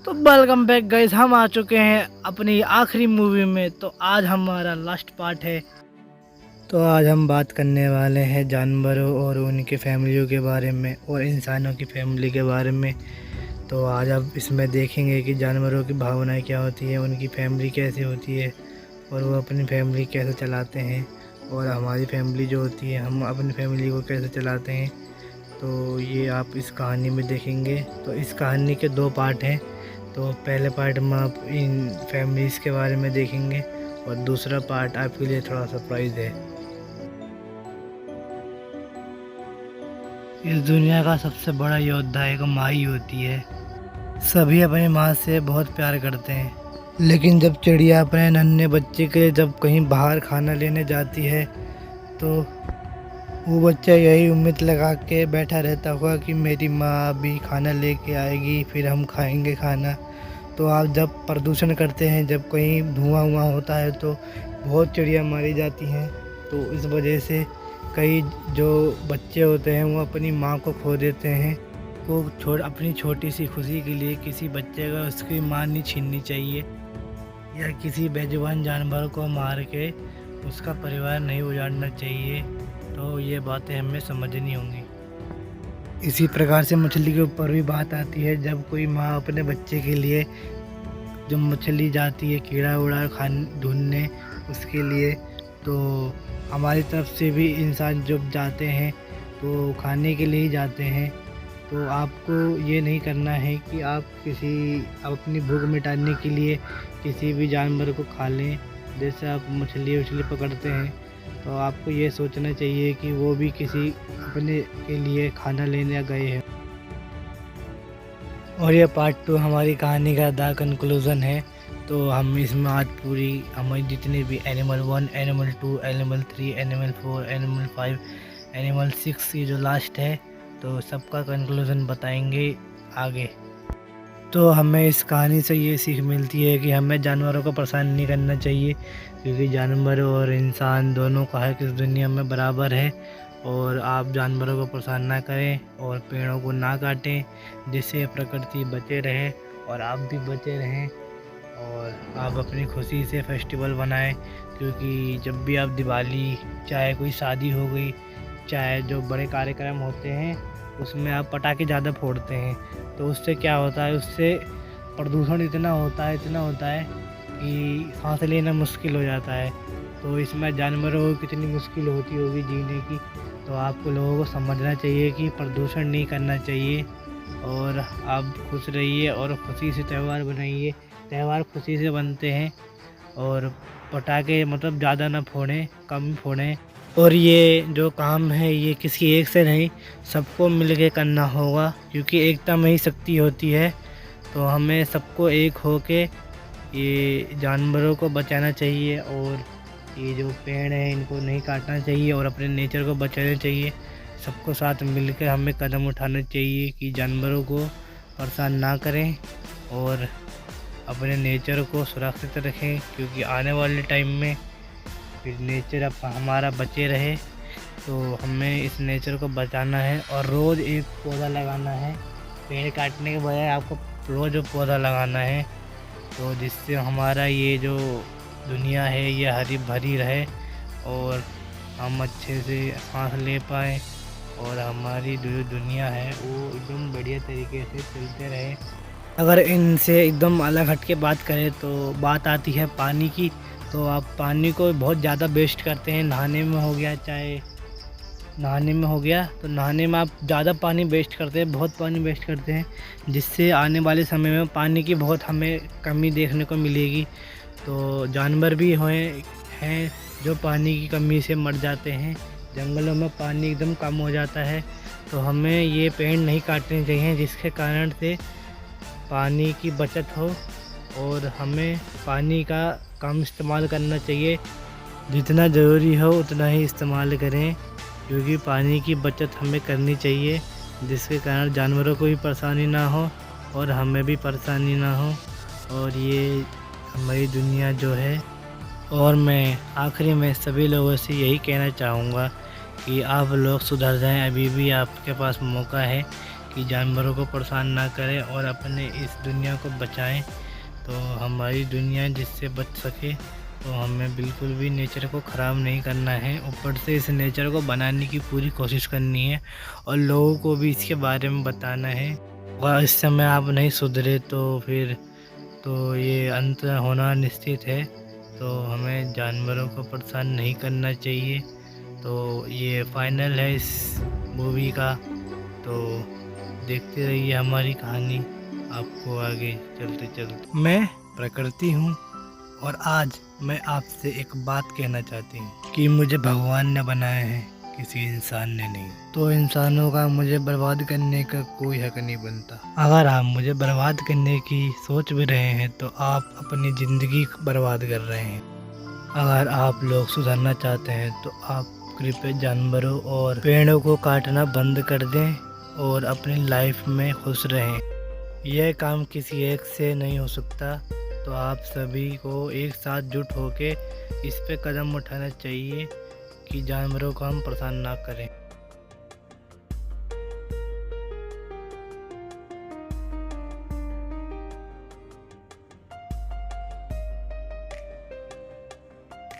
तो welcome back guys, हम आ चुके हैं अपनी आखिरी मूवी में। तो आज हमारा लास्ट पार्ट है। तो आज हम बात करने वाले हैं जानवरों और उनके फैमिलियों के बारे में और इंसानों की फैमिली के बारे में। तो आज आप इसमें देखेंगे कि जानवरों की भावनाएं क्या होती है, उनकी फैमिली कैसी होती है और वो अपनी फैमिली कैसे चलाते हैं, और हमारी फैमिली जो होती है हम अपनी फैमिली को कैसे चलाते हैं। तो ये आप इस कहानी में देखेंगे। तो इस कहानी के 2 पार्ट हैं। तो पहले पार्ट में आप इन फैमिलीज़ के बारे में देखेंगे और दूसरा पार्ट आपके लिए थोड़ा सरप्राइज़ है। इस दुनिया का सबसे बड़ा योद्धा एक माँ ही होती है। सभी अपनी माँ से बहुत प्यार करते हैं, लेकिन जब चिड़िया अपने नन्हे बच्चे के लिए जब कहीं बाहर खाना लेने जाती है तो वो बच्चा यही उम्मीद लगा के बैठा रहता होगा कि मेरी माँ अभी खाना लेके आएगी, फिर हम खाएंगे खाना। तो आप जब प्रदूषण करते हैं, जब कहीं धुआं होता है तो बहुत चिड़िया मारी जाती हैं। तो इस वजह से कई जो बच्चे होते हैं वो अपनी माँ को खो देते हैं। को अपनी छोटी सी खुशी के लिए किसी बच्चे का उसकी माँ नहीं छीननी चाहिए, या किसी बेजुबान जानवर को मार के उसका परिवार नहीं उजाड़ना चाहिए। तो ये बातें हमें समझनी होंगी। इसी प्रकार से मछली के ऊपर भी बात आती है। जब कोई माँ अपने बच्चे के लिए, जब मछली जाती है कीड़ा उड़ा ढूंढने उसके लिए, तो हमारी तरफ से भी इंसान जब जाते हैं तो खाने के लिए ही जाते हैं। तो आपको ये नहीं करना है कि आप अपनी भूख मिटाने के लिए किसी भी जानवर को खा लें। जैसे आप मछली उछली पकड़ते हैं तो आपको ये सोचना चाहिए कि वो भी किसी अपने के लिए खाना लेने गए हैं। और ये पार्ट 2 हमारी कहानी का द कंक्लूज़न है। तो हम इसमें आज पूरी हमारी जितनी भी animal 1, animal 2, animal 3, animal 4, animal 5, animal 6 ये जो लास्ट है, तो सबका कंक्लूज़न बताएंगे आगे। तो हमें इस कहानी से ये सीख मिलती है कि हमें जानवरों को परेशान नहीं करना चाहिए, क्योंकि जानवर और इंसान दोनों का हक इस दुनिया में बराबर है। और आप जानवरों को परेशान ना करें और पेड़ों को ना काटें, जिससे प्रकृति बचे रहे और आप भी बचे रहें। और आप अपनी खुशी से फेस्टिवल बनाएं, क्योंकि जब भी आप दिवाली, चाहे कोई शादी हो गई, चाहे जो बड़े कार्यक्रम होते हैं उसमें आप पटाखे ज़्यादा फोड़ते हैं, तो उससे क्या होता है, उससे प्रदूषण इतना होता है कि सांस लेना मुश्किल हो जाता है। तो इसमें जानवरों को कितनी मुश्किल होती होगी जीने की। तो आपको लोगों को समझना चाहिए कि प्रदूषण नहीं करना चाहिए और आप खुश रहिए और खुशी से त्यौहार बनाइए। त्यौहार खुशी से बनते हैं और पटाखे मतलब ज़्यादा ना फोड़ें, कम फोड़ें। और ये जो काम है ये किसी एक से नहीं, सबको मिलके करना होगा, क्योंकि एकता में ही शक्ति होती है। तो हमें सबको एक होके ये जानवरों को बचाना चाहिए और ये जो पेड़ हैं इनको नहीं काटना चाहिए और अपने नेचर को बचाना चाहिए। सबको साथ मिलकर हमें कदम उठाना चाहिए कि जानवरों को परेशान ना करें और अपने नेचर को सुरक्षित रखें, क्योंकि आने वाले टाइम में फिर नेचर अब हमारा बचे रहे। तो हमें इस नेचर को बचाना है और रोज़ एक पौधा लगाना है। पेड़ काटने के बजाय आपको रोज़ पौधा लगाना है, तो जिससे हमारा ये जो दुनिया है ये हरी भरी रहे और हम अच्छे से सांस ले पाएँ और हमारी जो दुनिया है वो एकदम बढ़िया तरीके से चलते रहे। अगर इनसे एकदम अलग हट के बात करें तो बात आती है पानी की। तो आप पानी को बहुत ज़्यादा वेस्ट करते हैं, नहाने में हो गया, चाहे नहाने में हो गया, तो नहाने में आप ज़्यादा पानी वेस्ट करते हैं, बहुत पानी वेस्ट करते हैं, जिससे आने वाले समय में पानी की बहुत हमें कमी देखने को मिलेगी। तो जानवर भी हैं जो पानी की कमी से मर जाते हैं, जंगलों में पानी एकदम कम हो जाता है। तो हमें ये पेड़ नहीं काटने चाहिए, जिसके कारण से पानी की बचत हो और हमें पानी का कम इस्तेमाल करना चाहिए। जितना ज़रूरी हो उतना ही इस्तेमाल करें, क्योंकि पानी की बचत हमें करनी चाहिए, जिसके कारण जानवरों को भी परेशानी ना हो और हमें भी परेशानी ना हो। और ये हमारी दुनिया जो है। और मैं आखिरी में सभी लोगों से यही कहना चाहूँगा कि आप लोग सुधर जाएं, अभी भी आपके पास मौका है, कि जानवरों को परेशान ना करें और अपने इस दुनिया को बचाएं। तो हमारी दुनिया जिससे बच सके, तो हमें बिल्कुल भी नेचर को ख़राब नहीं करना है, ऊपर से इस नेचर को बनाने की पूरी कोशिश करनी है और लोगों को भी इसके बारे में बताना है। और इस समय आप नहीं सुधरे तो फिर तो ये अंत होना निश्चित है। तो हमें जानवरों को परेशान नहीं करना चाहिए। तो ये फाइनल है इस मूवी का। तो देखते रहिए हमारी कहानी आपको आगे चलते चलते। मैं प्रकृति हूँ और आज मैं आपसे एक बात कहना चाहती हूँ कि मुझे भगवान ने बनाया है, किसी इंसान ने नहीं। तो इंसानों का मुझे बर्बाद करने का कोई हक नहीं बनता। अगर आप मुझे बर्बाद करने की सोच भी रहे हैं तो आप अपनी ज़िंदगी बर्बाद कर रहे हैं। अगर आप लोग सुधरना चाहते हैं तो आप कृपया जानवरों और पेड़ों को काटना बंद कर दें और अपनी लाइफ में खुश रहें। यह काम किसी एक से नहीं हो सकता, तो आप सभी को एक साथ जुट होके इस पे कदम उठाना चाहिए कि जानवरों को हम परेशान ना करें।